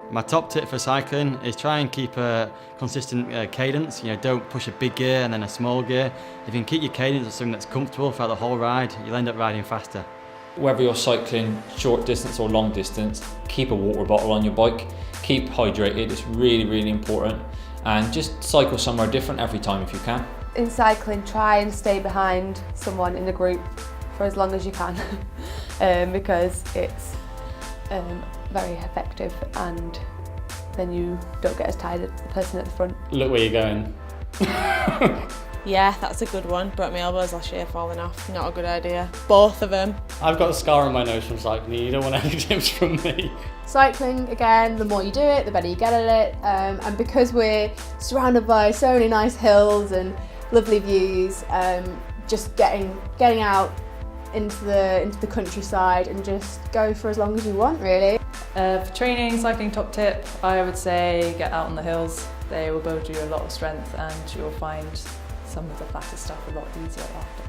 My top tip for cycling is try and keep a consistent cadence. Don't push a big gear and then a small gear. If you can keep your cadence at something that's comfortable throughout the whole ride, you'll end up riding faster. Whether you're cycling short distance or long distance, keep a water bottle on your bike. Keep hydrated, it's really, really important. And just cycle somewhere different every time if you can. In cycling, try and stay behind someone in the group for as long as you can because it's very effective, and then you don't get as tired as the person at the front. Look where you're going. Yeah, that's a good one. Broke my elbows last year falling off. Not a good idea. Both of them. I've got a scar on my nose from cycling. You don't want any tips from me. Cycling, again, the more you do it, the better you get at it. And because we're surrounded by so many nice hills and lovely views, just getting out into the countryside and just go for as long as you want, really. For training, cycling top tip, I would say get out on the hills. They will build you a lot of strength and you'll find some of the flatter stuff a lot easier after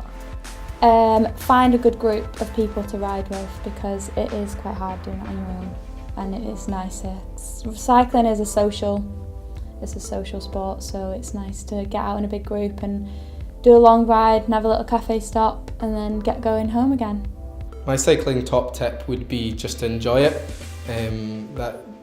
that. Find a good group of people to ride with, because it is quite hard doing it on your own, and it is nicer. Cycling is a social sport, so it's nice to get out in a big group and do a long ride and have a little cafe stop and then get going home again. My cycling top tip would be just to enjoy it.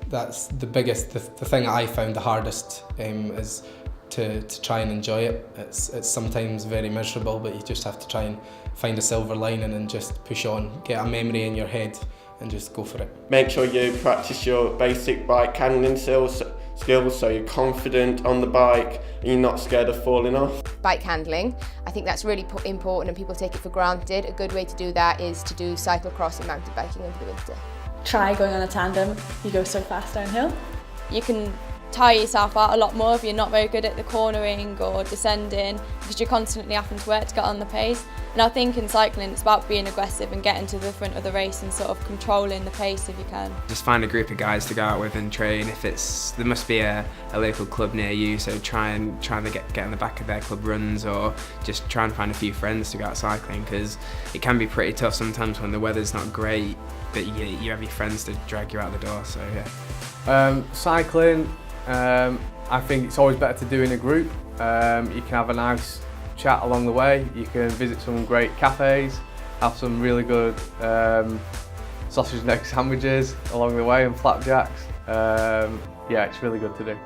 That's the biggest, the thing I found the hardest is to try and enjoy it. It's sometimes very miserable, but you just have to try and find a silver lining and just push on, get a memory in your head and just go for it. Make sure you practice your basic bike handling skills so you're confident on the bike and you're not scared of falling off. Bike handling, I think that's really important and people take it for granted. A good way to do that is to do cyclocross and mountain biking over the winter. Try going on a tandem. You go so fast downhill. You can tire yourself out a lot more if you're not very good at the cornering or descending, because you're constantly having to work to get on the pace. And I think in cycling it's about being aggressive and getting to the front of the race and sort of controlling the pace if you can. Just find a group of guys to go out with and train. There must be a local club near you, so try and get on the back of their club runs, or just try and find a few friends to go out cycling, because it can be pretty tough sometimes when the weather's not great, but you have your friends to drag you out the door, so yeah. Cycling, I think it's always better to do in a group. You can have a nice chat along the way, you can visit some great cafes, have some really good sausage and egg sandwiches along the way and flapjacks. Yeah, it's really good to do.